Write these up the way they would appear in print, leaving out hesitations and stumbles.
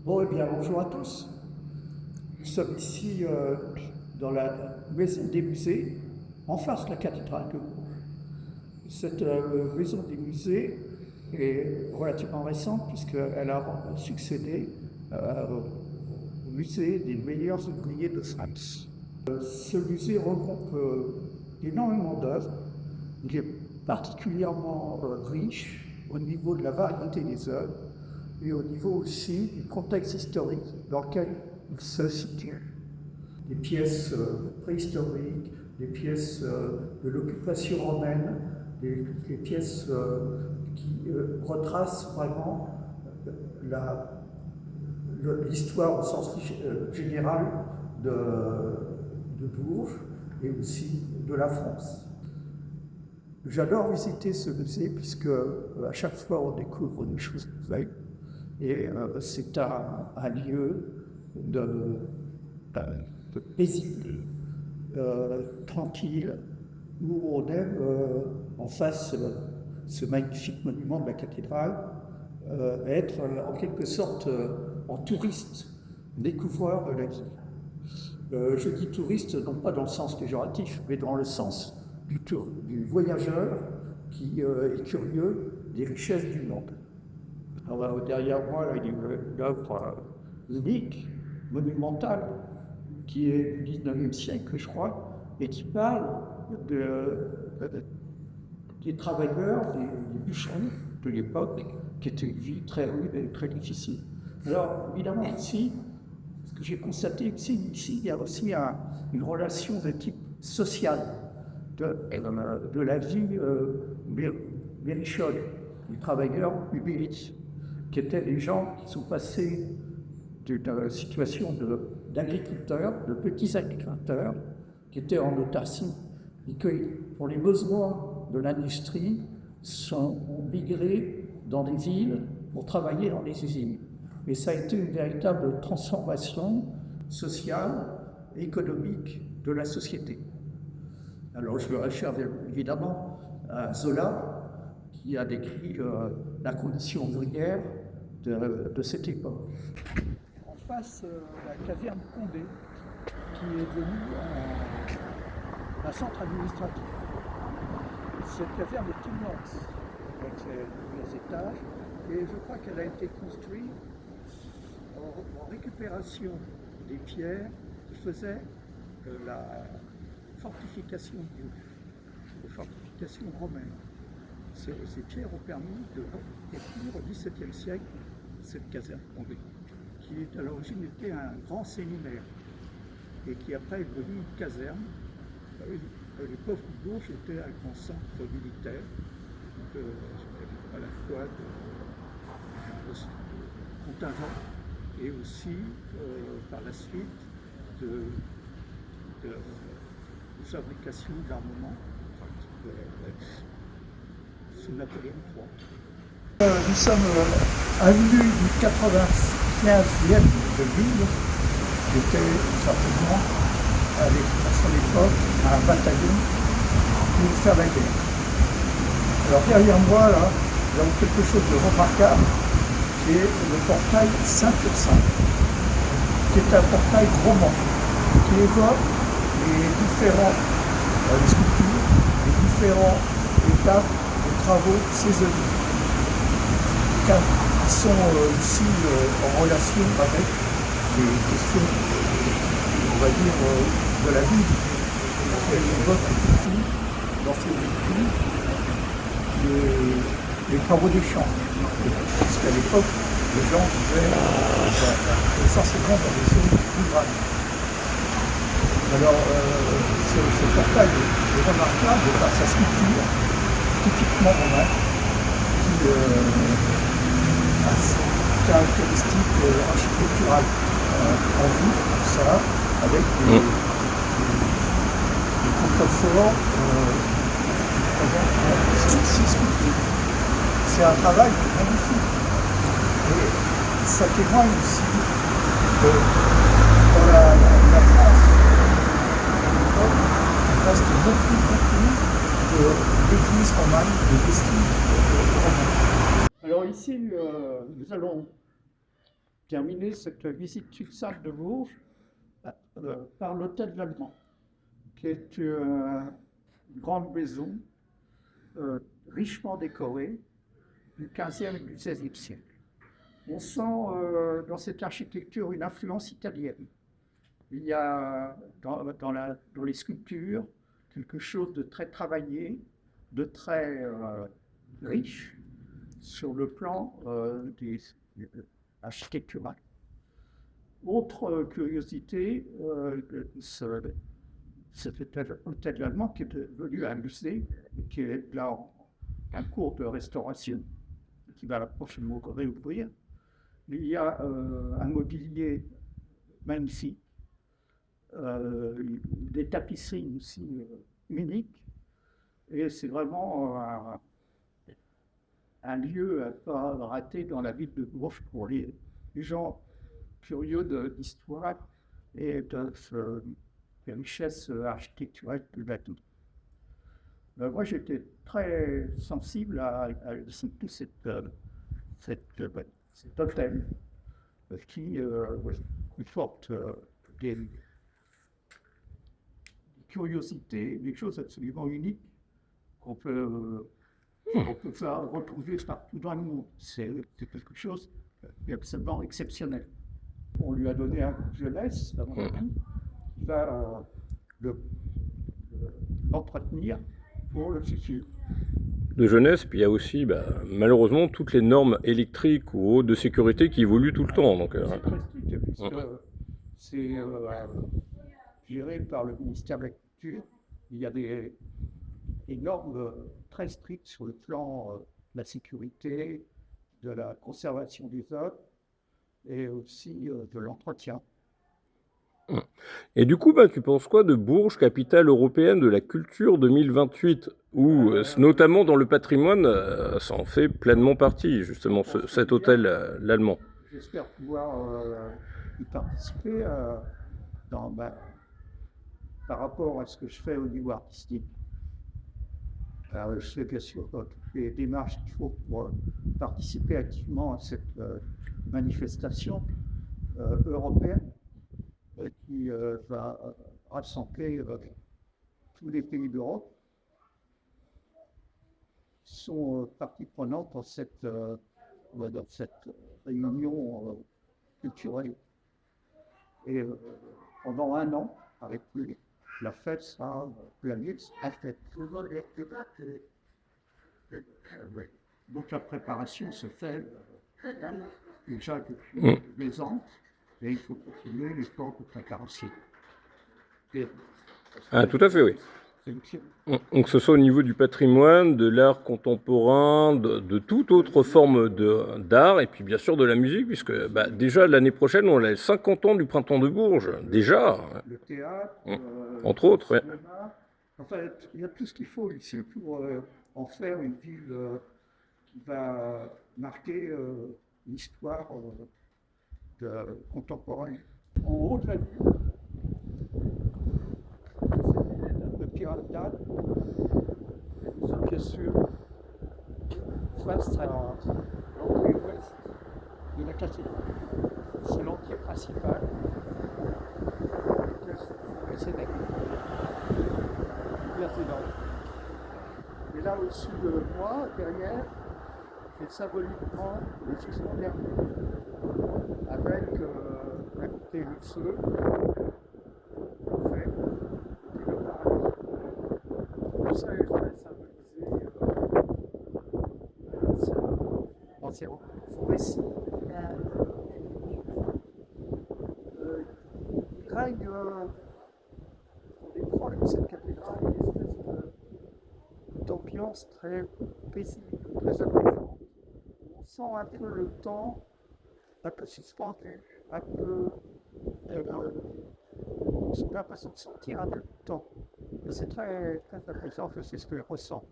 Bon, eh bien, bonjour à tous. Nous sommes ici dans la maison des musées, en face de la cathédrale de Bourges. Cette maison des musées est relativement récente puisqu'elle a succédé au musée des meilleurs ouvriers de France. Ce musée regroupe énormément d'œuvres. Il est particulièrement riche au niveau de la variété des œuvres et au niveau aussi du contexte historique dans lequel il se situe. Des pièces préhistoriques, des pièces de l'occupation romaine, des pièces qui retracent vraiment l'histoire au sens général de Bourges et aussi de la France. J'adore visiter ce musée puisque à chaque fois on découvre des choses nouvelles et c'est un lieu paisible, tranquille, où on aime en face ce magnifique monument de la cathédrale être en quelque sorte en touriste, découvreur de la vie. Je dis touriste non pas dans le sens péjoratif, mais dans le sens du voyageur qui est curieux des richesses du monde. Alors, derrière moi, là, il y a une œuvre unique, monumentale, qui est du 19e siècle, je crois, et qui parle des travailleurs, des bûcherons de l'époque, qui étaient une vie très rude et très difficile. Alors, évidemment, ici, ce que j'ai constaté, ici, il y a aussi une relation de type social, de la vie berrichonne, des travailleurs ubériques, qui étaient des gens qui sont passés d'une situation d'agriculteurs, de petits agriculteurs, qui étaient en autarcie, et qui, pour les besoins de l'industrie, sont migrés dans des villes pour travailler dans les usines. Et ça a été une véritable transformation sociale, économique de la société. Alors je me réfère évidemment à Zola, qui a décrit la condition ouvrière de cette époque. En face, la caserne Condé, qui est devenue un centre administratif. Cette caserne est immense, avec plusieurs étages, et je crois qu'elle a été construite en récupération des pierres qui faisaient la fortification de fortification romaine. Ces pierres ont permis de construire au XVIIe siècle cette caserne Condé, qui à l'origine était un grand séminaire et qui après est devenu une caserne. L'époque où Bourges était un grand centre militaire, donc, à la fois de contingent et aussi par la suite de fabrication d'armement sous Napoléon III. Nous sommes avenue du 95e de Lille, qui était certainement, à son époque, un bataillon pour faire la guerre. Alors derrière moi, là, nous avons quelque chose de remarquable, qui est le portail Saint-Ursin, qui est un portail roman, qui évoque les différentes sculptures, les différentes étapes de travaux saisonniers, qui sont aussi en relation avec les questions, on va dire, de la vie. Elle évoque beaucoup dans ses écrits les travaux des champs. Puisqu'à l'époque, les gens vivaient essentiellement dans des zones rurales. Alors, ce portail est remarquable par sa sculpture, typiquement romaine, qui a ses caractéristiques architecturales en vue, tout ça, avec des contreforts qui sont ici sculptés. C'est un travail magnifique. Et ça témoigne aussi que dans la France, il reste beaucoup de l'église romane, de vestiges romains. Alors ici, nous allons terminé cette visite succincte de Bourges par l'hôtel de l'Allemand, qui est une grande maison richement décorée du XVe et du XVIe siècle. On sent dans cette architecture une influence italienne. Il y a dans les sculptures quelque chose de très travaillé, de très riche sur le plan architectural. Autre curiosité, cet hôtel allemand qui est devenu un musée, qui est là en cours de restauration, qui va prochainement réouvrir. Il y a un mobilier magnifique, des tapisseries aussi uniques, et c'est vraiment un lieu à ne pas rater dans la ville de Bourges pour les gens curieux d'histoire et de richesse architecturale de la ville. Moi, j'étais très sensible à tout cet hôtel qui porte des curiosités, des choses absolument uniques qu'on peut retrouver partout dans le monde. C'est quelque chose d'absolument exceptionnel. On lui a donné un coup de jeunesse, qui va l'entretenir pour le futur. De jeunesse, puis il y a aussi malheureusement toutes les normes électriques ou autres de sécurité qui évoluent tout le temps. Donc, c'est très strict, puisque c'est géré par le ministère de la Culture. Il y a des normes très strictes sur le plan de la sécurité, de la conservation des œuvres et aussi de l'entretien. Et du coup, tu penses quoi de Bourges, capitale européenne de la culture 2028, où notamment dans le patrimoine, ça en fait pleinement partie, justement, cet hôtel l'allemand. J'espère pouvoir y participer par rapport à ce que je fais au niveau artistique. Alors, je sais bien sûr toutes les démarches qu'il faut pour participer activement à cette manifestation européenne qui va rassembler tous les pays d'Europe qui sont partie prenante dans cette réunion culturelle. Et pendant un an, avec la fête sera planée à fête. Donc la préparation se fait déjà depuis des ans, et il faut continuer l'effort de préparation. Tout à fait, oui. Donc que ce soit au niveau du patrimoine, de l'art contemporain, de toute autre forme d'art, et puis bien sûr de la musique, puisque déjà l'année prochaine, on a les 50 ans du Printemps de Bourges, déjà. Le théâtre, entre autres, le cinéma. Enfin, il y a tout ce qu'il faut ici pour en faire une ville qui va marquer l'histoire contemporaine. En haut de la ville, le Piranha, nous sommes bien sûr face à l'entrée ouest de la cathédrale. C'est l'entrée principale de cette Et là au-dessus de moi, derrière, j'ai symboliquement les Jeux olympiques avec à côté le feu, fait, et le paradis. Tout ça est très symbolisé dans ces récits. Il règne des proches de cette cathédrale une espèce d'ambiance très paisible, très apaisante. On sent un peu le temps, un peu suspendu, un peu. On a l'impression de sentir un peu le temps. Et c'est très, très apaisant, c'est ce que je ressens.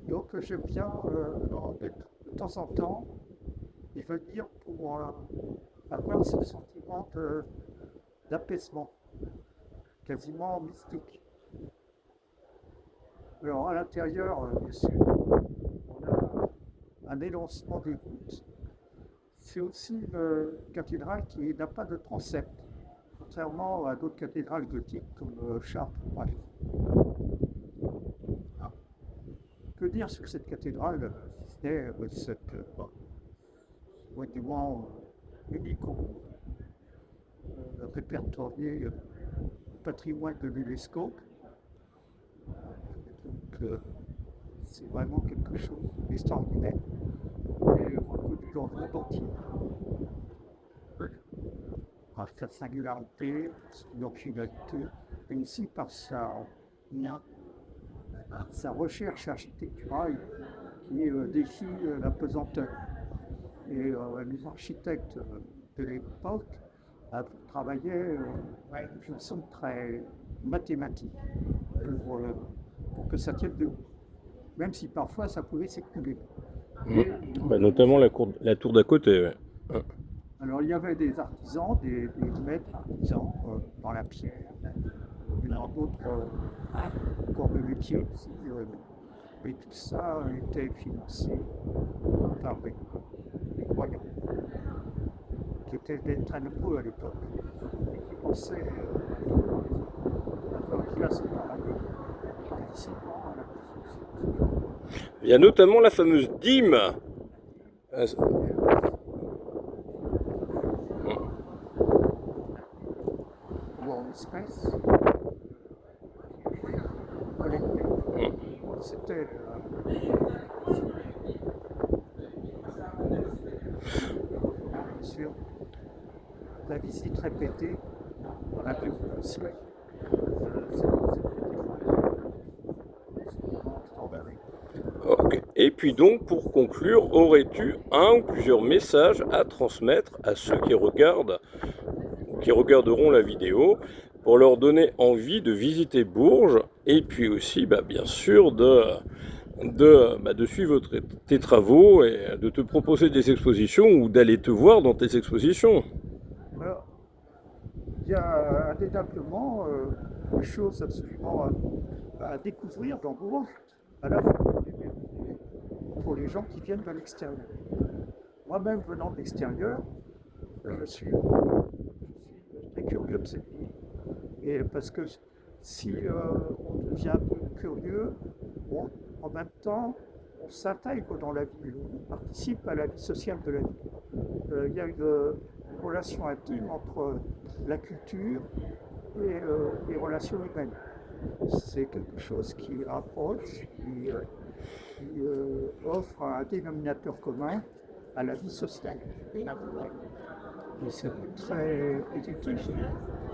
Donc j'aime bien de temps en temps y venir pour avoir ce sentiment d'apaisement, quasiment mystique. Alors à l'intérieur, bien sûr, on a un élancement des voûtes. c'est aussi une cathédrale qui n'a pas de transept, contrairement à d'autres cathédrales gothiques comme Chartres, par exemple. Ah. Que dire sur cette cathédrale, si ce n'est cette monument unique au monde, répertorié patrimoine de l'UNESCO. Donc, c'est vraiment quelque chose d'extraordinaire et reconnu dans le monde entier. Par sa singularité, son originalité, et aussi par sa recherche architecturale qui défie la pesanteur. Et les architectes de l'époque travaillaient d'une façon très mathématique pour que ça tienne debout, même si parfois ça pouvait s'écrouler. Notamment la tour d'à côté. Ouais. Alors il y avait des artisans, des maîtres artisans dans la pierre, et dans d'autres corps de métier aussi. Mais tout ça était financé par les croyants, qui étaient très nombreux à l'époque, et qui pensaient avoir une classe paradis participant à la construction. Il y a notamment la fameuse dîme. Ou en espèces collectées. C'était bien sûr la visite répétée dans la plus grande siècle. Okay. Et puis donc, pour conclure, aurais-tu un ou plusieurs messages à transmettre à ceux qui regarderont la vidéo pour leur donner envie de visiter Bourges et puis aussi, bien sûr, de suivre tes travaux et de te proposer des expositions ou d'aller te voir dans tes expositions? Alors, il y a indéniablement des choses absolument à découvrir dans Bourges, à la fois pour les gens qui viennent de l'extérieur. Moi-même, venant de l'extérieur, je suis très curieux de cette ville. Et parce que si on devient un peu curieux, en même temps, on s'intègre dans la ville, on participe à la vie sociale de la ville. Il y a une relation intime entre la culture et les relations humaines. C'est quelque chose qui rapproche, qui offre un dénominateur commun à la vie sociale. Et c'est très positif,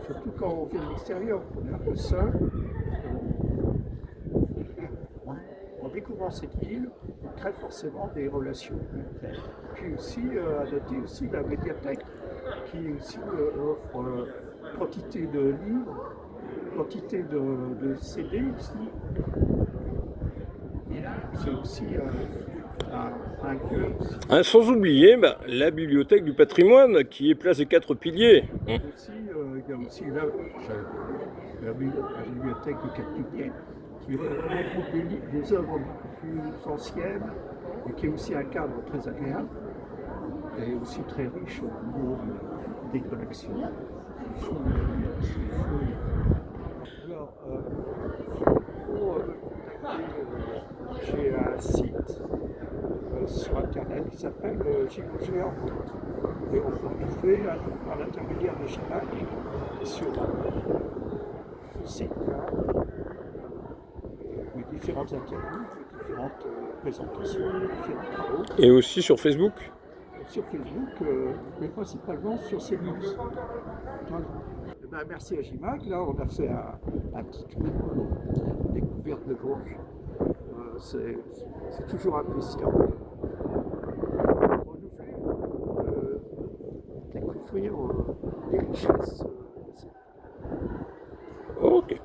surtout quand on vient de l'extérieur, on est un peu seul. En découvrant cette ville, on crée forcément des relations. Puis aussi, à noter aussi la médiathèque, qui aussi offre quantité de livres, quantité de CD aussi. C'est aussi un lieu. Sans oublier la bibliothèque du patrimoine qui est place des 4 piliers. Il y a aussi la bibliothèque des 4 piliers qui regroupe des œuvres beaucoup plus anciennes et qui est aussi un cadre très agréable et aussi très riche au niveau des collections. Alors, j'ai un site sur internet qui s'appelle Géant. Et on peut retrouver par l'intermédiaire de Gimac sur ce site-là les différentes interviews, les différentes présentations, les différents travaux. Et aussi sur Facebook? Sur Facebook, mais principalement sur CNews. Merci à Gimac. Là, on a fait un petit tour découverte de Bourges. C'est toujours un plaisir.